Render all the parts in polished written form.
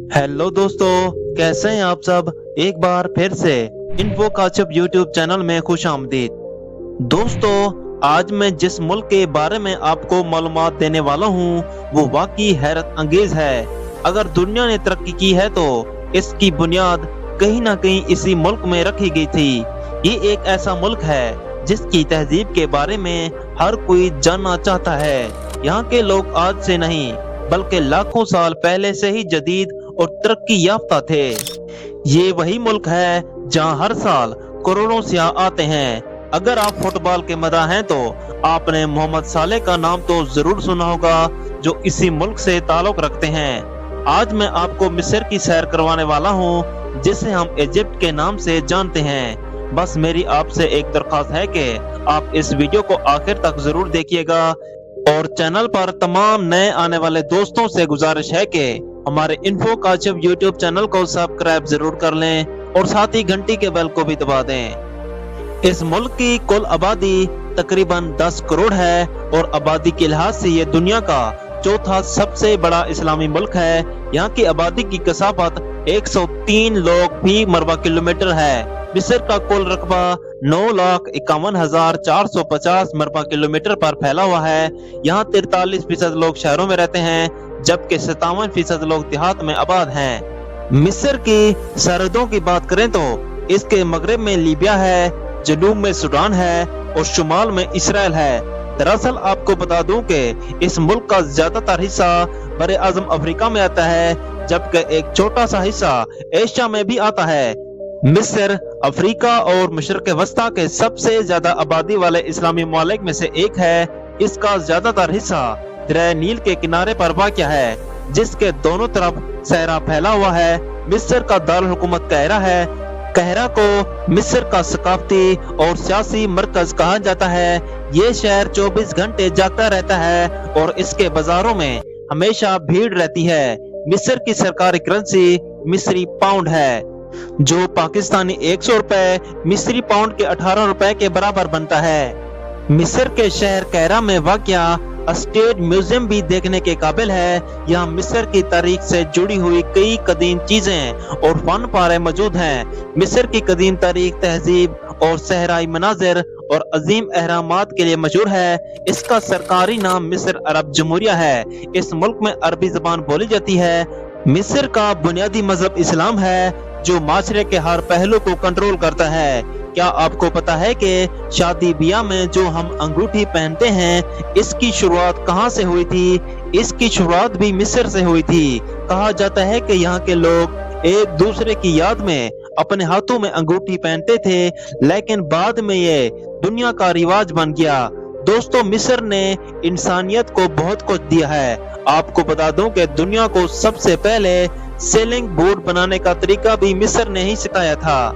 Hello दोस्तों, कैसे हैं आप सब। एक बार फिर से इन्फो काशिफ यूट्यूब चैनल में खुश आमदीद। दोस्तों, आज मैं जिस मुल्क के बारे में आपको मालूमात देने वाला हूँ वो वाकई हैरत अंगेज है। अगर दुनिया ने तरक्की की है तो इसकी बुनियाद कहीं ना कहीं इसी मुल्क में रखी गई थी। ये एक ऐसा मुल्क है जिसकी तहजीब के बारे में हर कोई जानना चाहता है। यहाँ के लोग आज से नहीं बल्कि लाखों साल पहले से ही जदीद और तरक्की याफ्ता थे। ये वही मुल्क है जहाँ हर साल करोड़ों सियाह आते हैं। अगर आप फुटबॉल के मदाह हैं तो आपने मोहम्मद साले का नाम तो जरूर सुना होगा, जो इसी मुल्क से ताल्लुक रखते हैं। आज मैं आपको मिस्र की सैर करवाने वाला हूँ, जिसे हम इजिप्ट के नाम से जानते हैं। बस मेरी आपसे एक दरख्वास्त है कि आप इस वीडियो को आखिर तक जरूर देखिएगा और चैनल पर तमाम नए आने वाले दोस्तों से गुजारिश है कि हमारे इन्फो काशिफ यूट्यूब चैनल को सब्सक्राइब जरूर कर लें और साथ ही घंटी के बेल को भी दबा दें। इस मुल्क की कुल आबादी तकरीबन 10 करोड़ है और आबादी के लिहाज से ये दुनिया का चौथा सबसे बड़ा इस्लामी मुल्क है। यहाँ की आबादी की कसाफत 103 लोग फी मरबा किलोमीटर है। मिस्र का कुल रकबा 9,51,450 मरबा किलोमीटर पर फैला हुआ है। यहाँ 43% लोग शहरों में रहते हैं, जबकि 57% लोग देहात में आबाद हैं। मिस्र की सरहदों की बात करें तो इसके मगरब में लीबिया है, जनूब में सूडान है और शुमाल में इसराइल है। दरअसल आपको बता दूं कि इस मुल्क का ज्यादातर हिस्सा बरे आजम अफ्रीका में आता है, जबकि एक छोटा सा हिस्सा एशिया में भी आता है। मिस्र अफ्रीका और मशरक़ वस्ता के सबसे ज्यादा आबादी वाले इस्लामी ममालिक में से एक है। इसका ज्यादातर हिस्सा दरिया नील के किनारे पर वाक़या है, जिसके दोनों तरफ सहरा फैला हुआ है। मिस्र का दारुल हुकूमत काहिरा है। काहिरा को मिस्र का सकाफती और सियासी मरकज कहा जाता है। ये शहर 24 घंटे जागता रहता है और इसके बाजारों में हमेशा भीड़ रहती है। मिस्र की सरकारी करेंसी मिस्री पाउंड है, जो पाकिस्तानी 100 रुपए मिस्री पाउंड के 18 रुपए के बराबर बनता है। मिस्र के शहर काहिरा में वाक़या स्टेट म्यूजियम भी देखने के काबिल है। यहाँ मिस्र की तारीख से जुड़ी हुई कई कदीम चीजें और फन पारे मौजूद हैं। मिस्र की कदीम तारीख, तहजीब और सहराई मनाजिर और अजीम अहरामात के लिए मशहूर है। इसका सरकारी नाम मिस्र अरब जमहूरिया है। इस मुल्क में अरबी जबान बोली जाती है। मिस्र का बुनियादी मजहब इस्लाम है, जो माशरे के हर पहलू को कंट्रोल करता है। क्या आपको पता है कि शादी ब्याह में जो हम अंगूठी पहनते हैं, इसकी शुरुआत कहाँ से हुई थी? इसकी शुरुआत भी मिस्र से हुई थी। कहा जाता है कि यहाँ के लोग एक दूसरे की याद में अपने हाथों में अंगूठी पहनते थे, लेकिन बाद में ये दुनिया का रिवाज बन गया। दोस्तों, मिस्र ने इंसानियत को बहुत कुछ दिया है। आपको बता दूं कि दुनिया को सबसे पहले सेलिंग बोर्ड बनाने का तरीका भी मिस्र ने ही सिखाया था।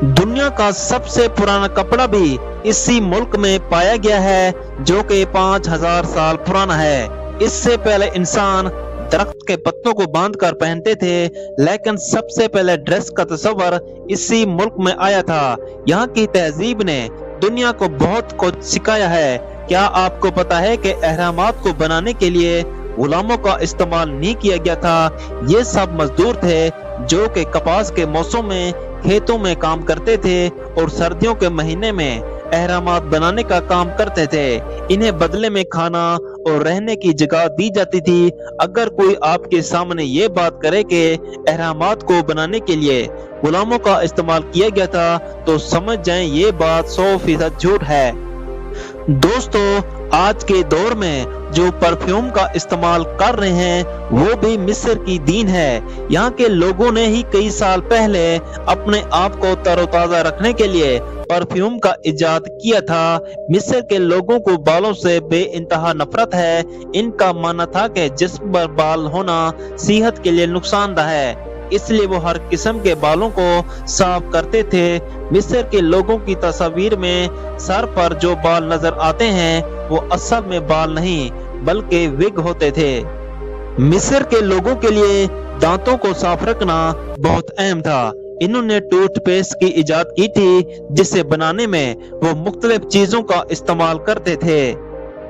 दुनिया का सबसे पुराना कपड़ा भी इसी मुल्क में पाया गया है, जो कि 5000 साल पुराना है। इससे पहले इंसान दरख्त के पत्तों को बांधकर पहनते थे, लेकिन सबसे पहले ड्रेस का तस्वर इसी मुल्क में आया था। यहाँ की तहजीब ने दुनिया को बहुत कुछ सिखाया है। क्या आपको पता है कि अहरामात को बनाने के लिए गुलामों का इस्तेमाल नहीं किया गया था? ये सब मजदूर थे जो कि कपास के मौसम में खेतों में काम करते थे और सर्दियों के महीने में अहरामात बनाने का काम करते थे। इन्हें बदले में खाना और रहने की जगह दी जाती थी। अगर कोई आपके सामने ये बात करे कि अहरामात को बनाने के लिए गुलामों का इस्तेमाल किया गया था, तो समझ जाएं ये बात 100% झूठ है। दोस्तों, आज के दौर में जो परफ्यूम का इस्तेमाल कर रहे हैं वो भी मिस्र की दीन है। यहाँ के लोगों ने ही कई साल पहले अपने आप को तरोताजा रखने के लिए परफ्यूम का इजाद किया था। मिस्र के लोगों को बालों से बेइंतहा नफरत है। इनका मानना था कि जिस्म पर बाल होना सेहत के लिए नुकसानदेह है, इसलिए वो हर किस्म के बालों को साफ करते थे। मिस्र के लोगों की तस्वीर में सर पर जो बाल नजर आते हैं वो असल में बाल नहीं बल्कि विग होते थे। मिस्र के लोगों के लिए दांतों को साफ रखना बहुत अहम था। इन्होंने टूथपेस्ट की इजाद की थी, जिसे बनाने में वो मुख्तलिफ चीजों का इस्तेमाल करते थे।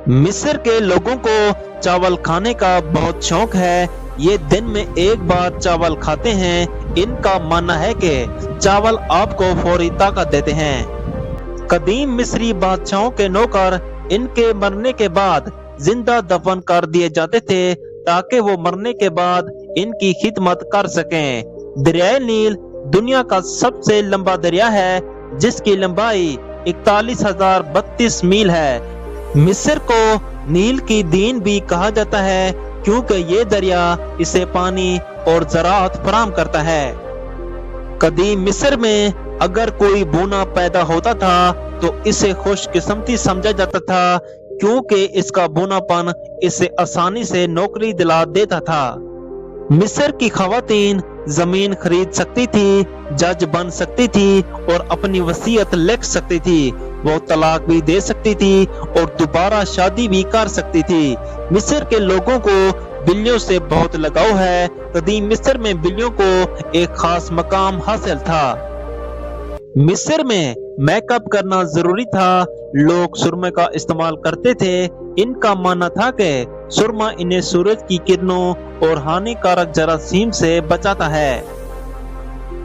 मिस्र के लोगों को चावल खाने का बहुत शौक है। ये दिन में एक बार चावल खाते हैं। इनका मानना है कि चावल आपको फौरी ताकत देते हैं। कदीम मिस्री बादशाहों के नौकर इनके मरने के बाद जिंदा दफन कर दिए जाते थे ताकि वो मरने के बाद इनकी खिदमत कर सकें। दरिया नील दुनिया का सबसे लंबा दरिया है, जिसकी लंबाई 41,032 मील है। मिस्र को नील की दीन भी कहा जाता है क्योंकि ये दरिया इसे पानी और ज़राअत फराहम करता है। कदीम मिस्र में अगर कोई बूना पैदा होता था तो इसे खुशकिस्मती समझा जाता था क्योंकि इसका बूनापन इसे आसानी से नौकरी दिला देता था। मिस्र की खवातीन जमीन खरीद सकती थी, जज बन सकती थी और अपनी वसीयत लिख सकती थी। वो तलाक भी दे सकती थी और दोबारा शादी भी कर सकती थी। मिस्र के लोगों को बिल्लियों से बहुत लगाव है। कदीम मिस्र में बिल्लियों को एक खास मकाम हासिल था। मिस्र में मेकअप करना जरूरी था। लोग सुरमे का इस्तेमाल करते थे। इनका मानना था कि सुरमा इन्हें सूरज की किरणों और हानिकारक जरासीम से बचाता है।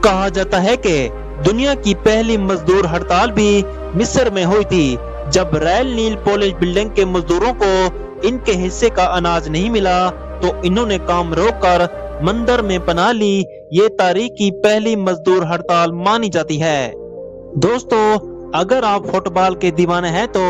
कहा जाता है कि दुनिया की पहली मजदूर हड़ताल भी मिस्र में हुई थी, जब रॉयल नील पॉलिश बिल्डिंग के मजदूरों को इनके हिस्से का अनाज नहीं मिला तो इन्होंने काम रोककर मंदिर में पनाह ली। ये तारीख की पहली मजदूर हड़ताल मानी जाती है। दोस्तों, अगर आप फुटबॉल के दीवाने हैं तो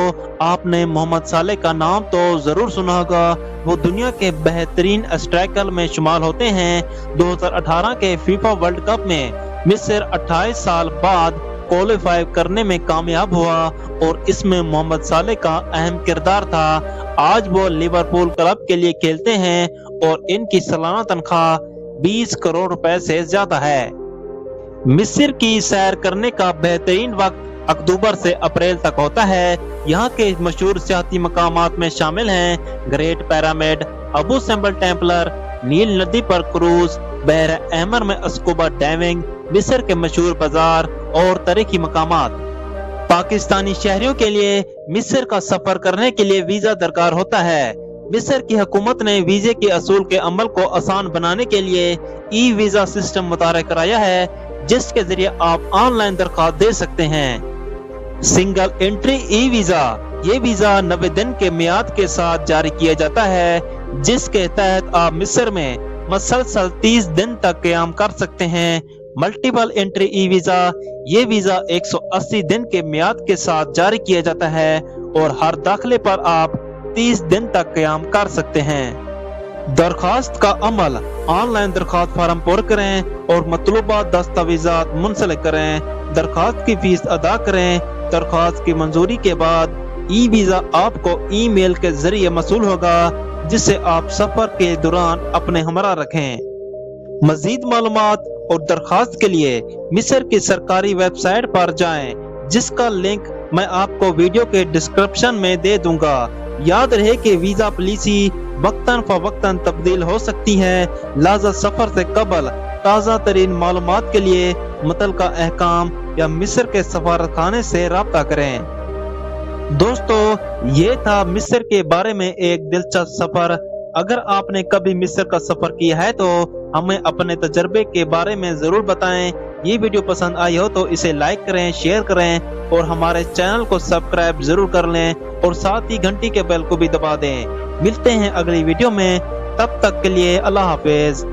आपने मोहम्मद साले का नाम तो जरूर सुना होगा। वो दुनिया के बेहतरीन स्ट्राइकर में शुमार होते हैं। 2018 के फीफा वर्ल्ड कप में मिस्र 28 साल बाद क्वालिफाई करने में कामयाब हुआ और इसमें मोहम्मद साले का अहम किरदार था। आज वो लिवरपूल क्लब के लिए खेलते हैं और इनकी सालाना तनख्वाह 20 करोड़ रुपए से ज्यादा है। मिस्र की सैर करने का बेहतरीन वक्त अक्टूबर से अप्रैल तक होता है। यहाँ के मशहूर सियाहती मकामात में शामिल हैं Great Pyramid, Abu Simbel temple, नील नदी पर क्रूज, बहर अहमर में स्कूबा डाइविंग, मिस्र के मशहूर बाजार और तारीखी मकामात। पाकिस्तानी शहरियों के लिए मिस्र का सफर करने के लिए वीजा दरकार होता है। मिस्र की हुकूमत ने वीजे के असूल के अमल को आसान बनाने के लिए ई वीजा सिस्टम मुतारिफ कराया है, जिसके जरिए आप ऑनलाइन दरखास्त दे सकते हैं। सिंगल एंट्री ई वीजा, ये वीजा 90 दिन के मियाद के साथ जारी किया जाता है, जिसके तहत आप मिस्र में मसलसल 30 दिन तक क़याम कर सकते हैं। मल्टीपल एंट्री ई वीजा, ये वीजा 180 दिन के मियाद के साथ जारी किया जाता है और हर दाखिले पर आप 30 दिन तक क़याम कर सकते हैं। दरखास्त का अमल, ऑनलाइन दरखास्त फार्म पूरा करें और मतलूबा दस्तावेजात मुंसलिक करें। दरखास्त की फीस अदा करें। दरखास्त की मंजूरी के बाद ई वीजा आपको ईमेल के जरिए मसूल होगा, जिसे आप सफर के दौरान अपने हमरा रखें। मजीद मालूमात और दरखास्त के लिए मिस्र की सरकारी वेबसाइट पर जाएं, जिसका लिंक मैं आपको वीडियो के डिस्क्रिप्शन में दे दूंगा। याद रहे कि वीजा पॉलिसी वक्तन फवक्तन तब्दील हो सकती है, लिहाजा सफर से कबल ताज़ा तरीन मालूमात के लिए मुतल्लिका अहकाम या मिस्र के सफारतखाने से राब्ता करें। दोस्तों, ये था मिस्र के बारे में एक दिलचस्प सफर। अगर आपने कभी मिस्र का सफर किया है तो हमें अपने तजर्बे के बारे में जरूर बताएं। ये वीडियो पसंद आई हो तो इसे लाइक करें, शेयर करें और हमारे चैनल को सब्सक्राइब जरूर कर लें और साथ ही घंटी के बेल को भी दबा दें। मिलते हैं अगली वीडियो में, तब तक के लिए अल्लाह हाफिज।